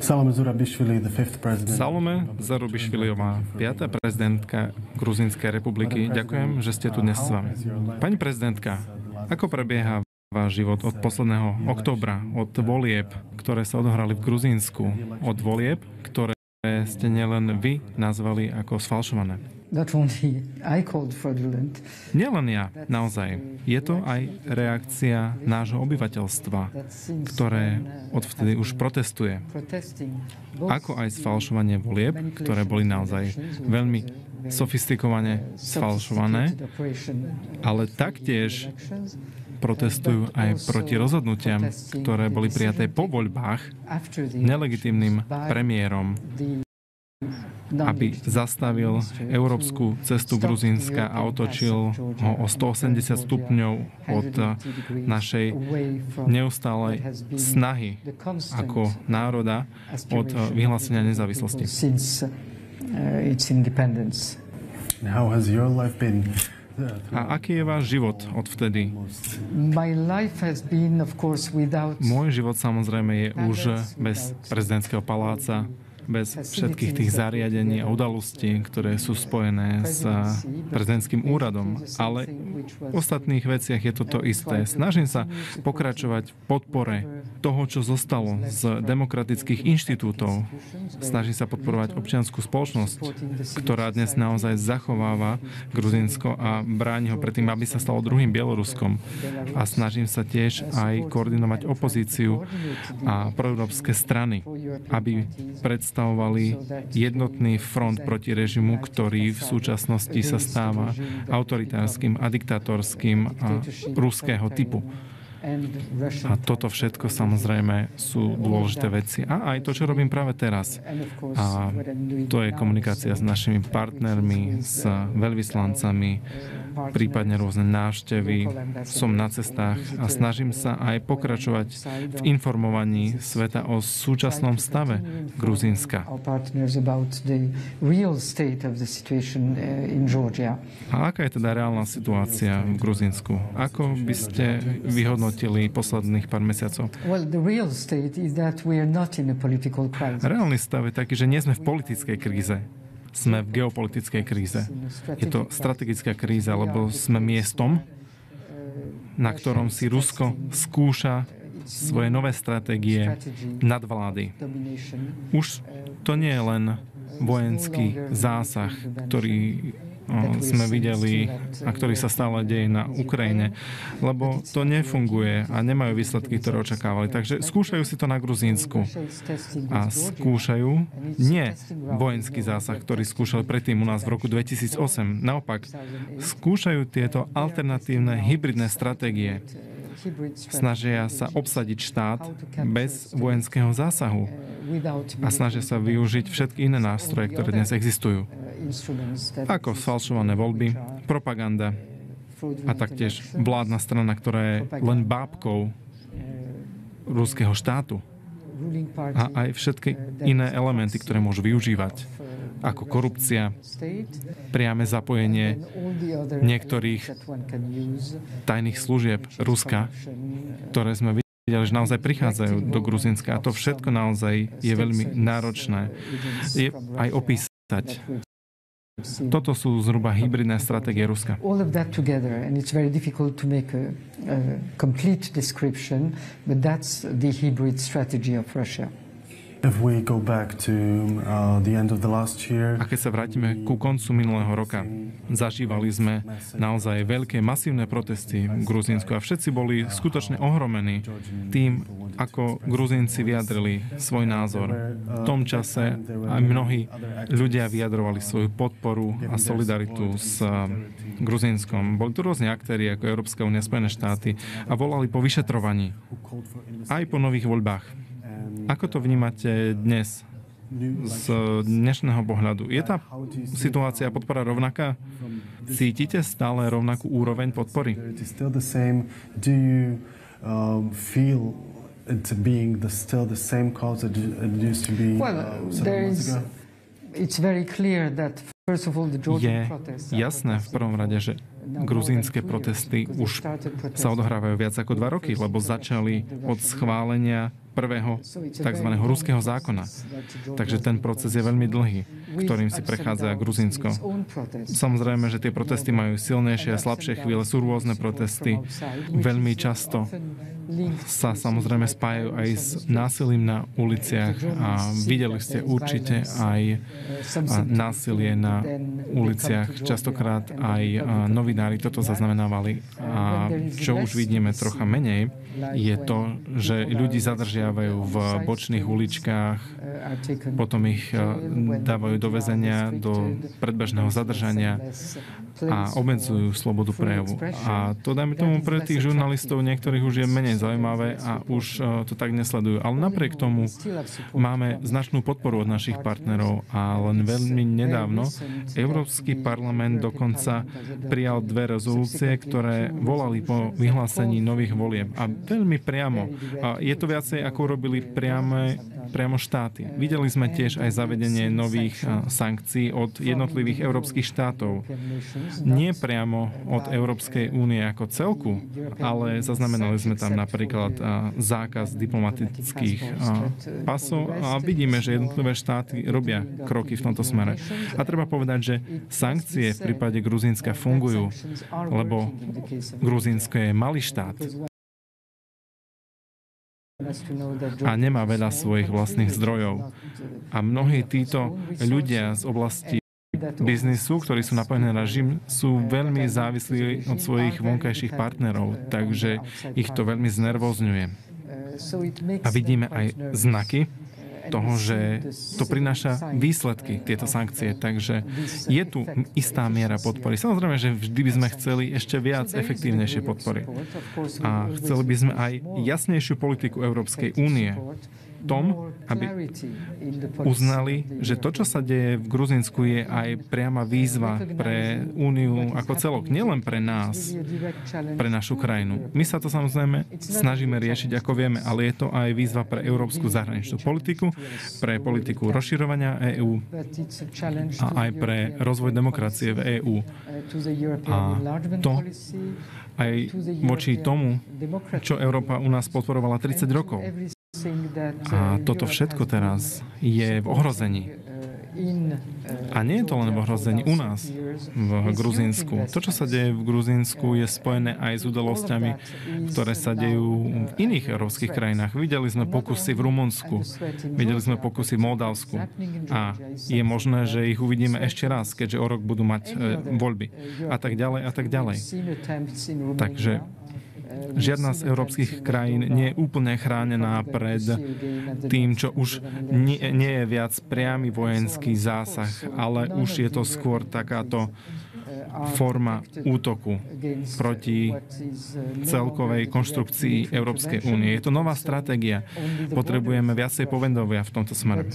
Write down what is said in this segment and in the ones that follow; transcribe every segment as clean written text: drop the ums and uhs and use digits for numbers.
Salome Zurabišviliová, 5. prezidentka Gruzínskej republiky. Ďakujem, že ste tu dnes s vami. Pani prezidentka, ako prebieha váš život od posledného októbra, od volieb, ktoré sa odohrali v Gruzínsku, od volieb, ktoré ste nielen vy nazvali ako sfalšované? Nielen ja, naozaj. Je to aj reakcia nášho obyvateľstva, ktoré odvtedy už protestuje. Ako aj sfalšovanie volieb, ktoré boli naozaj veľmi sofistikovane sfalšované, ale taktiež protestujú aj proti rozhodnutiam, ktoré boli prijaté po voľbách nelegitímnym premiérom, aby zastavil európsku cestu Gruzínska a otočil ho o 180 stupňov od našej neustálej snahy ako národa od vyhlásenia nezávislosti. A aký je váš život odvtedy? Môj život samozrejme je už bez prezidentského paláca, bez všetkých tých zariadení a udalostí, ktoré sú spojené s prezidentským úradom. Ale v ostatných veciach je toto isté. Snažím sa pokračovať v podpore toho, čo zostalo z demokratických inštitútov. Snažím sa podporovať občiansku spoločnosť, ktorá dnes naozaj zachováva Gruzínsko a bráni ho pred tým, aby sa stalo druhým Bieloruskom. A snažím sa tiež aj koordinovať opozíciu a proeurópske strany, aby predstavovali jednotný front proti režimu, ktorý v súčasnosti sa stáva autoritárskym a diktatorským a ruského typu. A toto všetko samozrejme sú dôležité veci. A aj to, čo robím práve teraz. A to je komunikácia s našimi partnermi, s veľvyslancami, prípadne rôzne návštevy. Som na cestách a snažím sa aj pokračovať v informovaní sveta o súčasnom stave Gruzínska. A aká je teda reálna situácia v Gruzínsku? Ako by ste vyhodnotili posledných pár mesiacov? Reálny stav je taký, že nie sme v politickej kríze. Sme v geopolitickej kríze. Je to strategická kríza, lebo sme miestom, na ktorom si Rusko skúša svoje nové stratégie nadvlády. Už to nie je len vojenský zásah, ktorý sme videli a ktorý sa stále deje na Ukrajine, lebo to nefunguje a nemajú výsledky, ktoré očakávali. Takže skúšajú si to na Gruzínsku a skúšajú nie vojenský zásah, ktorý skúšali predtým u nás v roku 2008. Naopak, skúšajú tieto alternatívne hybridné stratégie. Snažia sa obsadiť štát bez vojenského zásahu a snažia sa využiť všetky iné nástroje, ktoré dnes existujú. Ako sfalšované voľby, propaganda a taktiež vládna strana, ktorá je len bábkou ruského štátu a aj všetky iné elementy, ktoré môžu využívať, ako korupcia, priame zapojenie niektorých tajných služieb Ruska, ktoré sme videli, že naozaj prichádzajú do Gruzínska. A to všetko naozaj je veľmi náročné. Je aj opísať. Toto sú zhruba hybridné stratégie Ruska. All of that together, and it's very difficult to make a complete description, but that's the hybrid strategy of Russia. If we go back to the end of the last year, a keď sa vrátime ku koncu minulého roka, zažívali sme naozaj veľké masívne protesty v Gruzínsku a všetci boli skutočne ohromení tým, ako Gruzínci vyjadrili svoj názor. V tom čase aj mnohí ľudia vyjadrovali svoju podporu a solidaritu s Gruzínskom. Boli tu rôzni aktéri ako Európska únia, Spojené štáty a volali po vyšetrovaní aj po nových voľbách. Ako to vnímate dnes z dnešného pohľadu? Je tá situácia podpora rovnaká? Cítite stále rovnakú úroveň podpory? Je jasné v prvom rade, že gruzínske protesty už sa odohrávajú viac ako 2 roky, lebo začali od schválenia prvého tzv. Ruského zákona. Takže ten proces je veľmi dlhý, ktorým si prechádza Gruzínsko. Samozrejme, že tie protesty majú silnejšie a slabšie chvíle, sú rôzne protesty. Veľmi často sa samozrejme spájajú aj s násilím na uliciach a videli ste určite aj násilie na uliciach. Častokrát aj novinári toto zaznamenávali. A čo už vidíme trocha menej, je to, že ľudí zadržiavajú v bočných uličkách, potom ich dávajú do väzenia, do predbežného zadržania a obmedzujú slobodu prejavu. A to, dajme tomu, pre tých žurnalistov niektorých už je menej zaujímavé a už to tak nesledujú. Ale napriek tomu máme značnú podporu od našich partnerov a len veľmi nedávno Európsky parlament dokonca prijal 2 rezolúcie, ktoré volali po vyhlásení nových volieb. A veľmi priamo. A je to viacej, ako robili priamo štáty. Videli sme tiež aj zavedenie nových sankcií od jednotlivých európskych štátov. Nie priamo od Európskej únie ako celku, ale zaznamenali sme tam napríklad zákaz diplomatických pasov a vidíme, že jednotlivé štáty robia kroky v tomto smere. A treba povedať, že sankcie v prípade Gruzínska fungujú, lebo Gruzínsko je malý štát a nemá veľa svojich vlastných zdrojov. A mnohí títo ľudia z oblasti biznisu, ktorí sú napojení na režim, sú veľmi závislí od svojich vonkajších partnerov, takže ich to veľmi znervózňuje. A vidíme aj znaky toho, že to prináša výsledky, tieto sankcie. Takže je tu istá miera podpory. Samozrejme, že vždy by sme chceli ešte viac efektívnejšie podpory. A chceli by sme aj jasnejšiu politiku Európskej únie tom, aby uznali, že to, čo sa deje v Gruzínsku, je aj priama výzva pre Úniu ako celok. Nielen pre nás, pre našu krajinu. My sa to samozrejme snažíme riešiť, ako vieme, ale je to aj výzva pre európsku zahraničnú politiku, pre politiku rozširovania EÚ a aj pre rozvoj demokracie v EÚ. A to aj voči tomu, čo Európa u nás podporovala 30 rokov. A toto všetko teraz je v ohrození. A nie je to len v ohrození u nás, v Gruzínsku. To, čo sa deje v Gruzínsku, je spojené aj s udalosťami, ktoré sa dejú v iných európskych krajinách. Videli sme pokusy v Rumunsku, videli sme pokusy v Moldavsku a je možné, že ich uvidíme ešte raz, keďže o rok budú mať voľby a tak ďalej a tak ďalej. Takže žiadna z európskych krajín nie je úplne chránená pred tým, čo už nie je viac priamy vojenský zásah, ale už je to skôr takáto forma útoku proti celkovej konštrukcii Európskej únie. Je to nová stratégia. Potrebujeme viacej povedovia v tomto smere.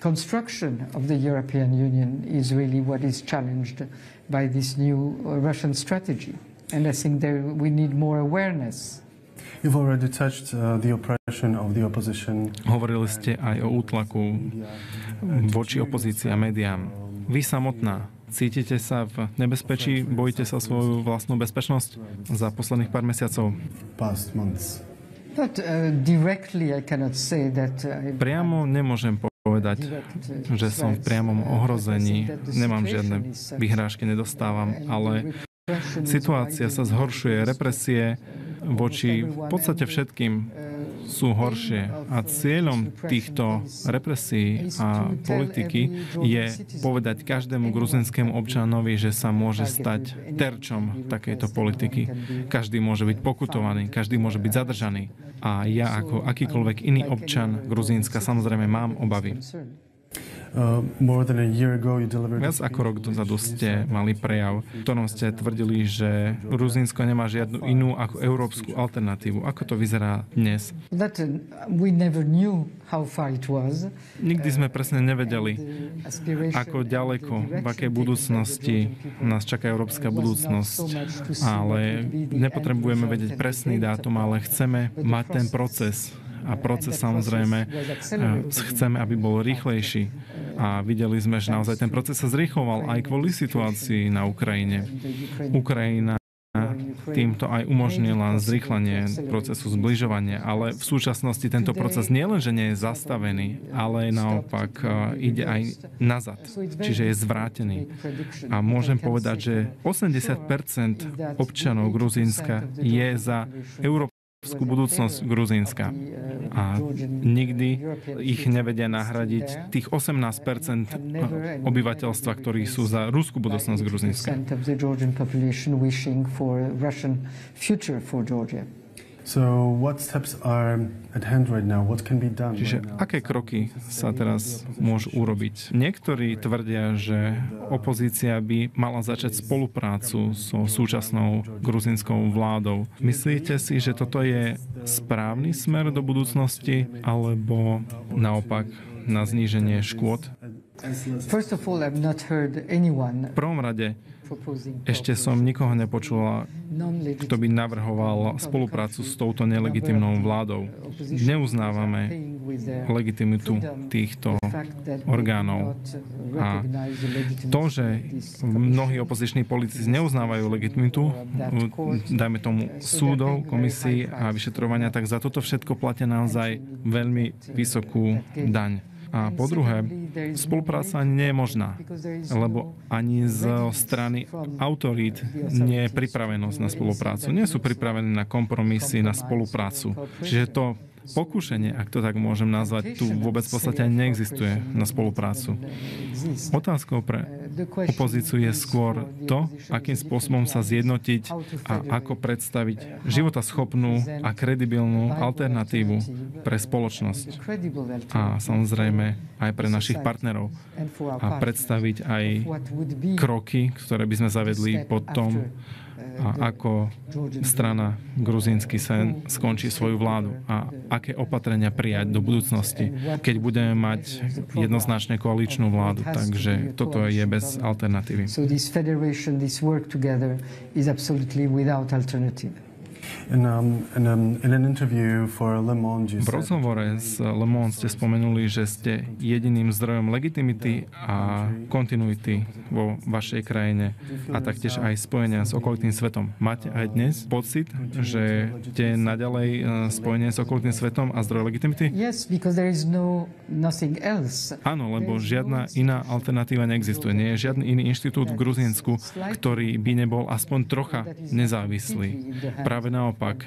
Construction of the European Union is really what is challenged by this new Russian strategy. And I think we need more awareness. You've already touched the oppression of the opposition. Hovorili ste aj o útlaku voči opozícii a médiám. Vy samotná cítite sa v nebezpečí? Bojíte sa svoju vlastnú bezpečnosť za posledných pár mesiacov? Past months. But directly I cannot say that. Priamo nemôžem povedať, že som v priamom ohrození. Nemám žiadne vyhrážky, nedostávam, ale situácia sa zhoršuje, represie voči v podstate všetkým sú horšie. A cieľom týchto represí a politiky je povedať každému gruzinskému občanovi, že sa môže stať terčom takejto politiky. Každý môže byť pokutovaný, každý môže byť zadržaný. A ja ako akýkoľvek iný občan Gruzínska samozrejme mám obavy. Viac ako rok dozadu ste mali prejav, v ktorom ste tvrdili, že Gruzínsko nemá žiadnu inú ako európsku alternatívu. Ako to vyzerá dnes? Nikdy sme presne nevedeli, ako ďaleko, v akej budúcnosti nás čaká európska budúcnosť. Ale nepotrebujeme vedieť presný dátum, ale chceme mať ten proces. A proces samozrejme chceme, aby bol rýchlejší. A videli sme, že naozaj ten proces sa zrýchloval aj kvôli situácii na Ukrajine. Ukrajina týmto aj umožnila zrýchlenie procesu zbližovania, ale v súčasnosti tento proces nielenže nie je zastavený, ale naopak ide aj nazad, čiže je zvrátený. A môžem povedať, že 80% občanov Gruzínska je za európsku budúcnosť Gruzínska. A nikdy ich nevedia nahradiť tých 18% obyvateľstva, ktorí sú za ruskú budúcnosť Gruzínska. So what steps are at hand right now? What can be done? Čiže aké kroky sa teraz môžu urobiť? Niektorí tvrdia, že opozícia by mala začať spoluprácu so súčasnou gruzínskou vládou. Myslíte si, že toto je správny smer do budúcnosti, alebo naopak na zníženie škôd? V prvom rade ešte som nikoho nepočula, kto by navrhoval spoluprácu s touto nelegitímnou vládou. Neuznávame legitimitu týchto orgánov. A to, že mnohí opoziční politici neuznávajú legitimitu, dajme tomu súdov, komisí a vyšetrovania, tak za toto všetko platia naozaj veľmi vysokú daň. A po druhé, spolupráca nie je možná, lebo ani zo strany autorít nie je pripravenosť na spoluprácu. Nie sú pripravení na kompromisy, na spoluprácu. Čiže to pokúšanie, ak to tak môžem nazvať, tu vôbec v podstate neexistuje na spoluprácu. Otázkou pre opozíciu je skôr to, akým spôsobom sa zjednotiť a ako predstaviť životaschopnú a kredibilnú alternatívu pre spoločnosť a samozrejme aj pre našich partnerov a predstaviť aj kroky, ktoré by sme zavedli potom, a ako strana gruzínsky sen skončí svoju vládu a aké opatrenia prijať do budúcnosti, keď budeme mať jednoznačne koaličnú vládu. Takže toto je bez alternatívy. V rozhovore s Le Monde ste spomenuli, že ste jediným zdrojom legitimity a kontinuity vo vašej krajine a taktiež aj spojenia s okolitým svetom. Máte aj dnes pocit, že ste naďalej spojenie s okolitým svetom a zdroj legitimity? Áno, lebo žiadna iná alternatíva neexistuje. Nie je žiadny iný inštitút v Gruzínsku, ktorý by nebol aspoň trocha nezávislý. Práve naopak,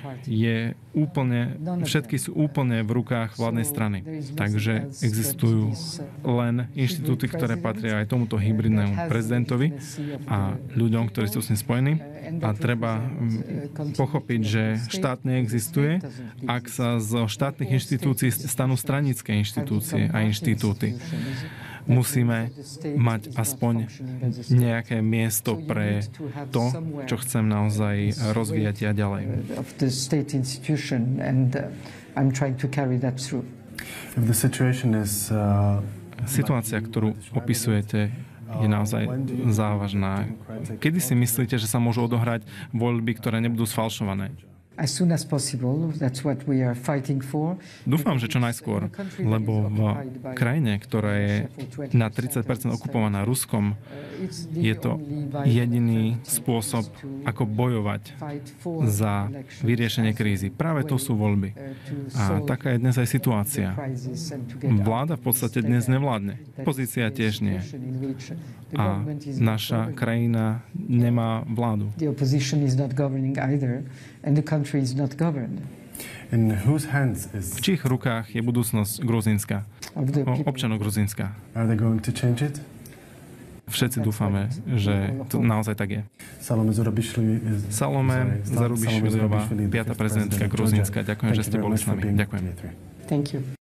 všetky sú úplne v rukách vládnej strany. Takže existujú len inštitúty, ktoré patria aj tomuto hybridnému prezidentovi a ľuďom, ktorí sú s ním spojení. A treba pochopiť, že štát neexistuje, ak sa zo štátnych inštitúcií stanú stranické inštitúcie a inštitúty. Musíme mať aspoň nejaké miesto pre to, čo chcem naozaj rozvíjať a ďalej. Situácia, ktorú opisujete, je naozaj závažná. Kedy si myslíte, že sa môžu odohrať voľby, ktoré nebudú sfalšované? Dúfam, že čo najskôr, lebo v krajine, ktorá je na 30% okupovaná Ruskom, je to jediný spôsob, ako bojovať za vyriešenie krízy. Práve to sú voľby. A taká je dnes aj situácia. Vláda v podstate dnes nevládne. Opozícia tiež nie. A naša krajina nemá vládu. V čích rukách je budúcnosť Gruzínska? Občanov Gruzínska. Všetci dúfame, že to naozaj tak je. Salome Zurabišviliová, 5. prezidentka Gruzínska. Ďakujem, že ste boli s nami. Ďakujem.